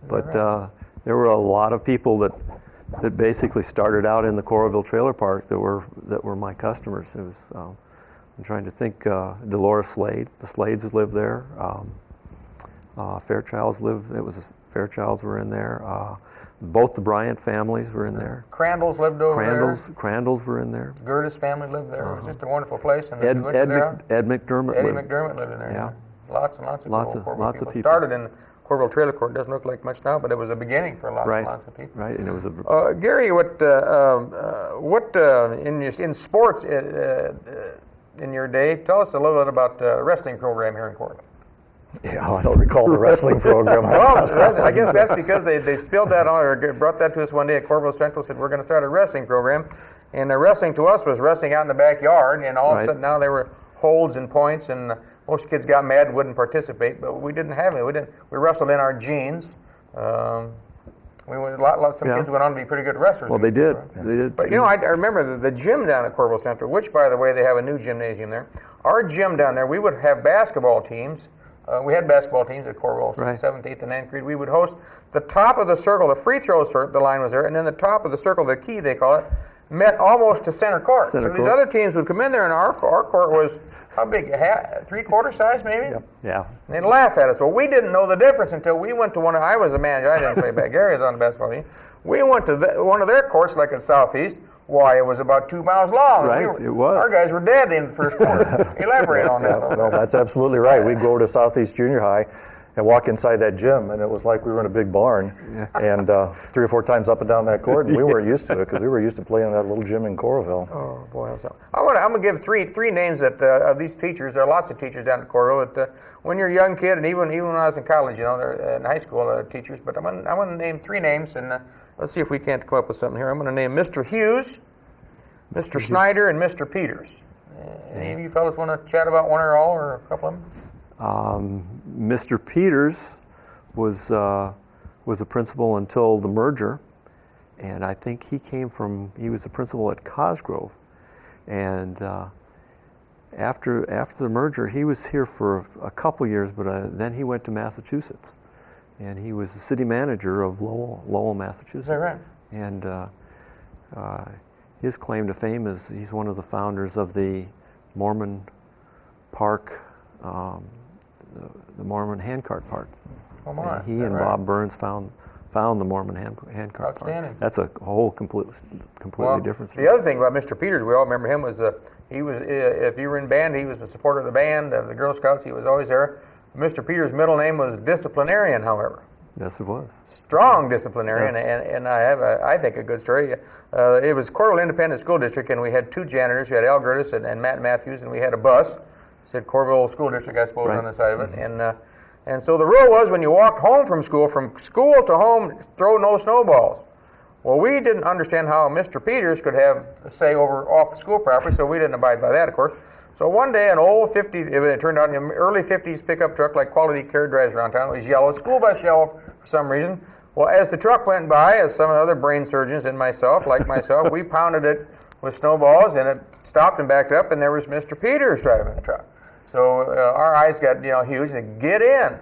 But there were a lot of people that basically started out in the Coralville Trailer Park that were my customers. It was I'm trying to think. Dolores Slade, the Slades lived there. Fairchilds lived. Fairchilds were in there. Both the Bryant families were in there. Crandall's lived over Crandalls were in there. there. Gertis family lived there. It was just a wonderful place. And Ed, we went to their- Ed McDermott Eddie lived. McDermott lived in there. Yeah. Lots and lots of Lots cool of- Coralville lots of people. people. Started in Coralville Trailer Court. Doesn't look like much now, but it was a beginning for lots Right, and lots of people. right, and it was a Gary, what in sports in your day? Tell us a little bit about the wrestling program here in Coralville. Yeah, I don't recall the wrestling program. Well, I guess that's because they spilled that on or brought that to us one day at Coralville Central. Said we're going to start a wrestling program, and the wrestling to us was wrestling out in the backyard. And all of a Right. sudden now there were holds and points, and most kids got mad and wouldn't participate. But we didn't have any. We wrestled in our jeans. Some kids went on to be pretty good wrestlers. well, they did. They did. But I remember the gym down at Coralville Central, which, by the way, they have a new gymnasium there. Our gym down there, we would have basketball teams. We had basketball teams at Coralville, Right. 7th, 8th, and 9th grade. We would host the top of the circle, the free throw circle, the line was there, and then the top of the circle, the key they call it, met almost to center court. Center So these court. other teams would come in there, and our court was, how big, three-quarter size maybe? Yep. Yeah. And they'd laugh at us. Well, we didn't know the difference until we went to I was a manager, I didn't play back. Gary was on the basketball team. We went to one of their courts, like at Southeast. Why, it was about 2 miles long. Right, it was. Our guys were dead in the first quarter. Elaborate on that. Yeah, no, that's absolutely right. We'd go over to Southeast Junior High and walk inside that gym, and it was like we were in a big barn, and 3 or 4 times up and down that court, and we weren't used to it because we were used to playing in that little gym in Coralville. Oh boy, I'm gonna give three names that of these teachers. There are lots of teachers down at Coralville. That when you're a young kid, and even when I was in college, they're in high school teachers. But I'm gonna name 3 names, and let's see if we can't come up with something here. I'm gonna name Mr. Hughes, Mr. Snyder, and Mr. Peters. Any of you fellas want to chat about one or all, or a couple of them? Mr. Peters was a principal until the merger, and I think he was a principal at Cosgrove, and after the merger, he was here for a couple years, but then he went to Massachusetts, and he was the city manager of Lowell, Massachusetts. Is that right? And his claim to fame is he's one of the founders of the Mormon Park, the Mormon Handcart Park. Oh my! And he Is that and right? Bob Burns found the Mormon Handcart Outstanding. Park. That's a whole completely different story. The other thing about Mr. Peters, we all remember him, was he was if you were in band, he was a supporter of the band, of the Girl Scouts. He was always there. Mr. Peters' middle name was Disciplinarian, however. Yes, it was. Strong disciplinarian, Yes. and I have, I think, a good story. It was Coralville Independent School District, and we had 2 janitors. We had Al Gertis and Matt Matthews, and we had a bus. It said Coralville School District, I suppose, Right. on the side of it. And so the rule was when you walked home from school to home, throw no snowballs. Well, we didn't understand how Mr. Peters could have a say off the school property, so we didn't abide by that, of course. So one day, an old 50s, it turned out an early 50s pickup truck like Quality Care drives around town. It was yellow, school bus yellow for some reason. Well, as the truck went by, as some of the other brain surgeons and myself, we pounded it with snowballs, and it stopped and backed up, and there was Mr. Peters driving the truck. So our eyes got huge. And get in.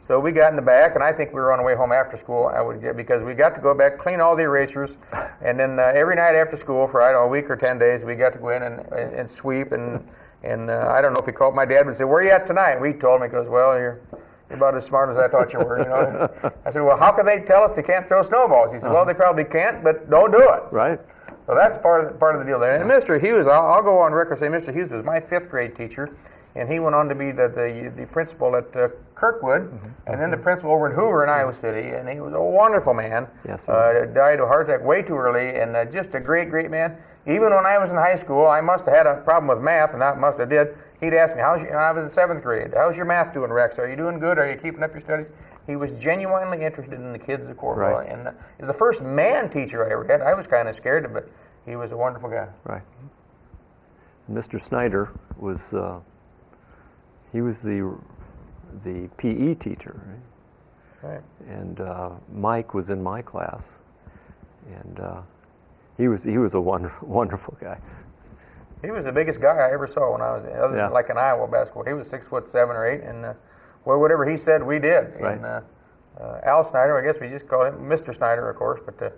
So we got in the back, and I think we were on the way home after school. Because we got to go back, clean all the erasers, and then every night after school for a week or 10 days, we got to go in and sweep. And I don't know if he called. My dad would say, "Where are you at tonight?" We told him. He goes, "Well, you're about as smart as I thought you were." I said, "Well, how can they tell us they can't throw snowballs?" He said, "Well, they probably can't, but don't do it." Right. So that's part of the deal there. And Mr. Hughes, I'll go on record and say Mr. Hughes was my 5th grade teacher. And he went on to be the principal at Kirkwood, and then the principal over in Hoover in Iowa City. And he was a wonderful man. Yes, died of a heart attack way too early, and just a great, great man. Even when I was in high school, I must have had a problem with math, and I must have did. He'd ask me, when I was in 7th grade, "How's your math doing, Rex? Are you doing good? Are you keeping up your studies?" He was genuinely interested in the kids of Coralville. Right. And he was the first man teacher I ever had. I was kind of scared, but he was a wonderful guy. Right. Mr. Snyder was he was the PE teacher, right? Right. And Mike was in my class, and he was a wonderful guy. He was the biggest guy I ever saw when I was other than like in Iowa basketball. He was 6'7" or 8", and whatever he said, we did. Right. And Al Snyder, I guess we just call him Mr. Snyder, of course, but that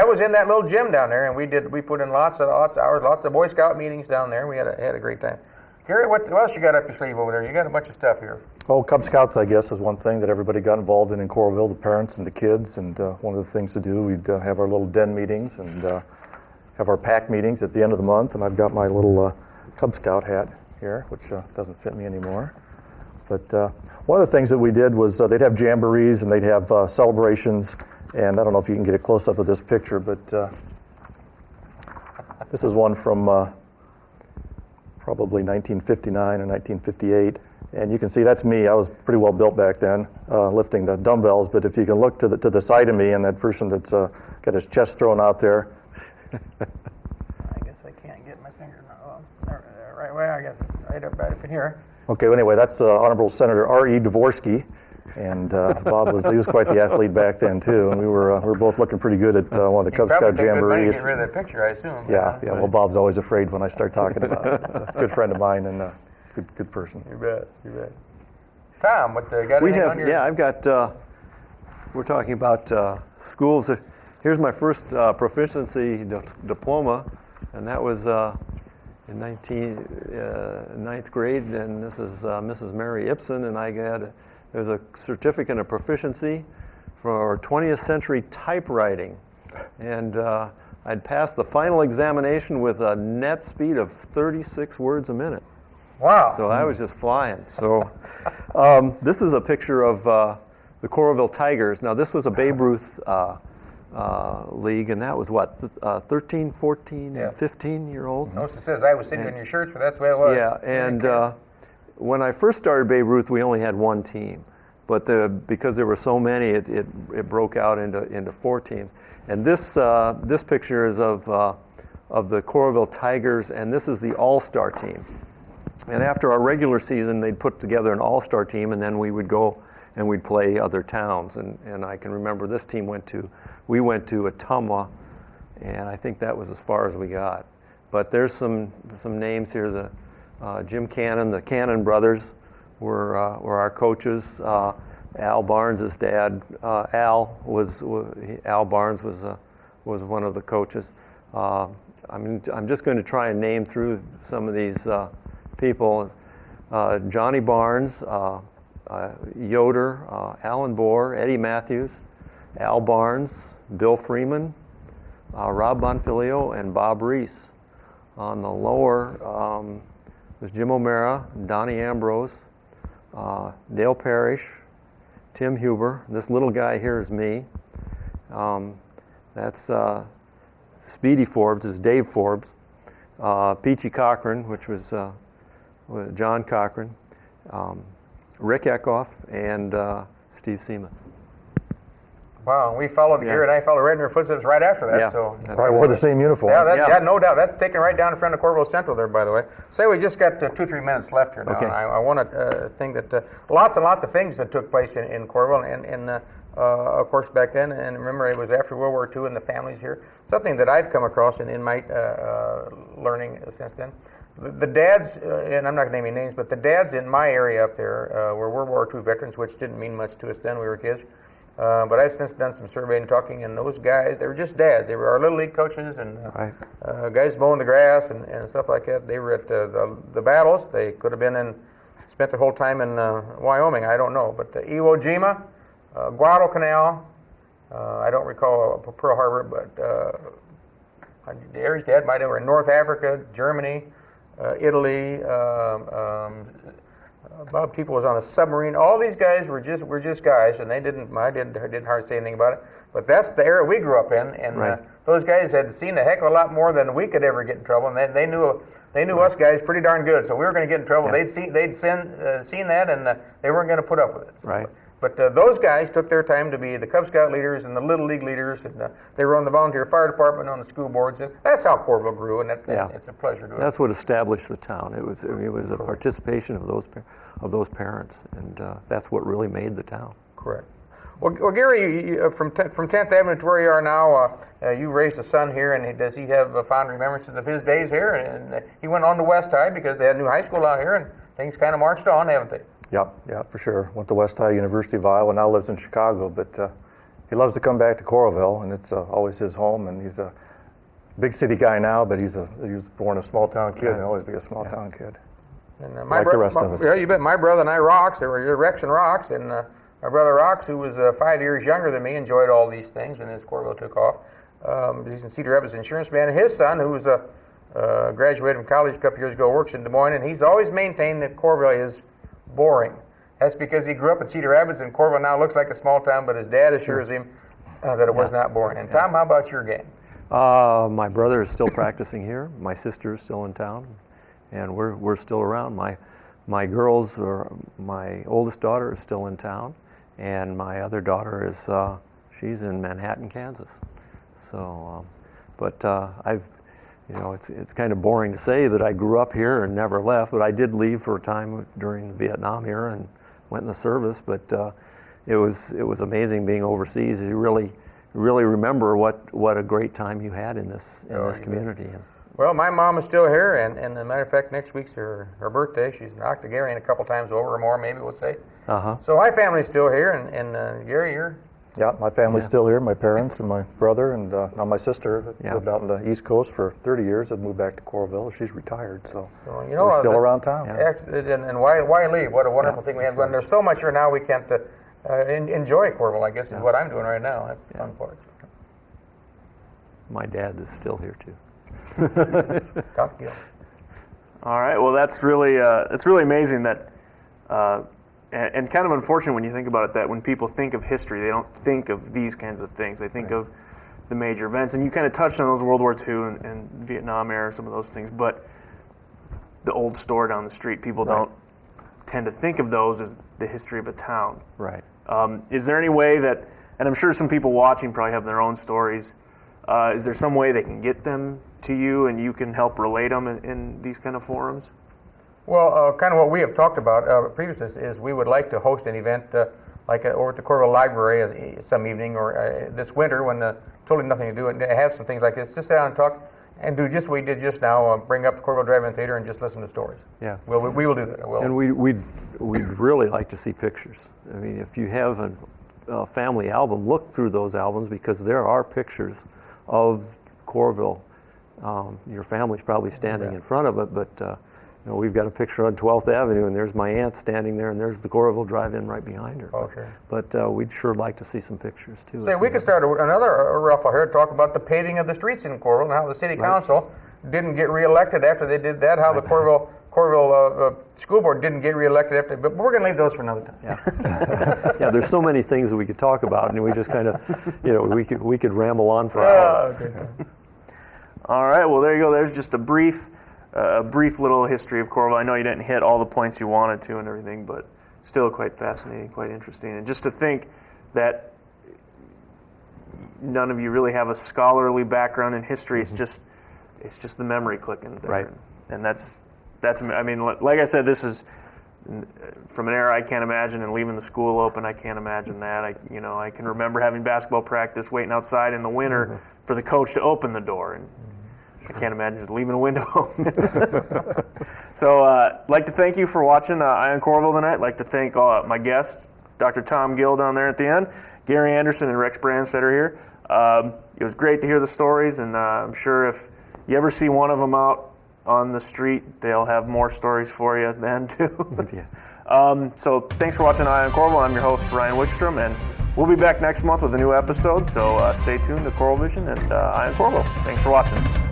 was in that little gym down there, and we put in lots of hours, lots of Boy Scout meetings down there. We had a great time. Gary, what else you got up your sleeve over there? You got a bunch of stuff here. Oh, Cub Scouts, I guess, is one thing that everybody got involved in Coralville, the parents and the kids. And one of the things to do, we'd have our little den meetings and have our pack meetings at the end of the month. And I've got my little Cub Scout hat here, which doesn't fit me anymore. But one of the things that we did was they'd have jamborees and they'd have celebrations. And I don't know if you can get a close-up of this picture, but this is one from probably 1959 or 1958. And you can see that's me. I was pretty well built back then, lifting the dumbbells. But if you can look to the side of me and that person that's got his chest thrown out there. I guess I can't get my finger right way. I guess right up in here. Okay, well, anyway, that's Honorable Senator R.E. Dvorsky. And Bob he was quite the athlete back then too, and we were both looking pretty good at one of the Cub Scout jamborees. Get rid of that picture, I assume. Yeah. Well, Bob's always afraid when I start talking about it. A good friend of mine and a good person. You bet. Tom, what got anything on your? Yeah, I've got. We're talking about schools. Here's my first proficiency diploma, and that was in 9th grade. And this is Mrs. Mary Ibsen, and I got. There's a certificate of proficiency for 20th century typewriting. And I'd passed the final examination with a net speed of 36 words a minute. Wow. So I was just flying. So this is a picture of the Coralville Tigers. Now this was a Babe Ruth league, and that was what, 13, 14, and 15-year-olds? Notice it says I was sitting in your shirts, but that's the way it was. Yeah, and when I first started Babe Ruth, we only had one team, but because there were so many, it broke out into 4 teams. And this picture is of the Coralville Tigers, and this is the all-star team. And after our regular season, they'd put together an all-star team, and then we would go and we'd play other towns. And I can remember this team we went to Ottumwa, and I think that was as far as we got. But there's some names here. Jim Cannon, the Cannon brothers were our coaches. Al Barnes' dad, Al Barnes was one of the coaches. I'm just going to try and name through some of these people. Johnny Barnes, Yoder, Alan Bohr, Eddie Matthews, Al Barnes, Bill Freeman, Rob Bonfilio, and Bob Reese. On the lower was Jim O'Mara, Donnie Ambrose, Dale Parrish, Tim Huber. This little guy here is me. That's Speedy Forbes, is Dave Forbes. Peachy Cochran, which was John Cochran. Rick Eckhoff, and Steve Seaman. Wow, we followed Gary and I followed right in your footsteps right after that. Yeah, So Probably wore the same uniforms. yeah, no doubt. That's taken right down in front of Coralville Central there, by the way. Say we just got 2-3 minutes left here now. Okay. And I want to think that lots and lots of things that took place in Coralville, and of course back then, and remember it was after World War II and the families here. Something that I've come across in my learning since then. The dads, and I'm not going to name any names, but the dads in my area up there were World War II veterans, which didn't mean much to us then. We were kids. But I've since done some surveying and talking, and those guys, they were just dads. They were our little league coaches and guys mowing the grass and stuff like that. They were at the battles. They could have been spent their whole time in Wyoming. I don't know. But Iwo Jima, Guadalcanal, I don't recall Pearl Harbor, but Gary's dad might have been in North Africa, Germany, Italy. Bob Teeple was on a submarine. All these guys were just guys, and I didn't hardly say anything about it. But that's the era we grew up in, and those guys had seen a heck of a lot more than we could ever get in trouble, and they knew us guys pretty darn good. So we were going to get in trouble. Yeah. They'd seen that, and they weren't going to put up with it. So, Right. But those guys took their time to be the Cub Scout leaders and the Little League leaders, and they were on the volunteer fire department, on the school boards, and that's how Coralville grew, and it's a pleasure to do it. That's what established the town. It was a participation of those parents, and that's what really made the town. Correct. Well, Gary, you, from 10th Avenue to where you are now, you raised a son here, and does he have fond remembrances of his days here? And he went on to West High because they had a new high school out here, and things kind of marched on, haven't they? Yeah, for sure. Went to West High, University of Iowa, now lives in Chicago, but he loves to come back to Coralville, and it's always his home, and he's a big city guy now, but he was born a small town kid, and he'll always be a small town kid. And Like the rest of us. Yeah, you bet. My brother and I rocks. There were Rex and Rocks, and my brother Rocks, who was 5 years younger than me, enjoyed all these things, and as Coralville took off. He's in Cedar Rapids insurance man, and his son, who was graduated from college a couple years ago, works in Des Moines, and he's always maintained that Coralville is boring. That's because he grew up in Cedar Rapids, and Coralville now looks like a small town, but his dad assures him that it was not boring. And Tom, how about your game? My brother is still practicing here. My sister is still in town, and we're still around. My girls, or my oldest daughter, is still in town, and my other daughter is she's in Manhattan, Kansas. So, but I've. It's kind of boring to say that I grew up here and never left, but I did leave for a time during the Vietnam era and went in the service. But it was amazing being overseas. You really remember what a great time you had in this community. Well, my mom is still here, and as a matter of fact, next week's her birthday. She's knocked the Gary in a couple times over or more, maybe we'll say. So my family's still here, and Gary, you're. Yeah, my family's still here, my parents and my brother, and now my sister lived out on the East Coast for 30 years and moved back to Coralville. She's retired, so we're still around town. And why leave? What a wonderful thing we have. But there's so much here now we can't enjoy Coralville, I guess, is what I'm doing right now. That's the fun part. My dad is still here, too. Tom Gill. All right, well, it's really amazing that and kind of unfortunate when you think about it, that when people think of history, they don't think of these kinds of things. They think of the major events. And you kind of touched on those World War II and Vietnam era, some of those things. But the old store down the street, people don't tend to think of those as the history of a town. Right. Is there any way that, and I'm sure some people watching probably have their own stories, is there some way they can get them to you and you can help relate them in these kind of forums? Well, kind of what we have talked about previously is we would like to host an event like over at the Coralville Library some evening, or this winter when totally nothing to do, and have some things like this. Just sit down and talk and do just what we did just now, bring up the Coralville Drive-In Theater and just listen to stories. Yeah. We will do that. And we'd really like to see pictures. I mean, if you have a family album, look through those albums, because there are pictures of Coralville. Your family's probably standing in front of it, but we've got a picture on 12th Avenue, and there's my aunt standing there, and there's the Coralville Drive-In right behind her. Okay. But we'd sure like to see some pictures, too. Say, we could start another ruffle here, talk about the paving of the streets in Coralville and how the city council didn't get reelected after they did that, how the Coralville Coralville school board didn't get reelected after, but we're going to leave those for another time. Yeah, there's so many things that we could talk about, and we just kind of, we could ramble on for hours. Okay. All right, well, there you go. There's just a brief little history of Coralville. I know you didn't hit all the points you wanted to and everything, but still quite fascinating, quite interesting. And just to think that none of you really have a scholarly background in history, it's just the memory clicking there. Right. And that's I mean, like I said, this is from an era I can't imagine, and leaving the school open, I can't imagine that. I can remember having basketball practice, waiting outside in the winter for the coach to open the door, and I can't imagine just leaving a window open. So I'd like to thank you for watching Eye on Coralville tonight. I'd like to thank my guests, Dr. Tom Gill down there at the end, Gary Anderson and Rex Brandstatter here. It was great to hear the stories, and I'm sure if you ever see one of them out on the street, they'll have more stories for you then too. Yeah. So thanks for watching Eye on Coralville. I'm your host, Ryan Wickstrom, and we'll be back next month with a new episode, so stay tuned to CoralVision and Eye on Coralville. Thanks for watching.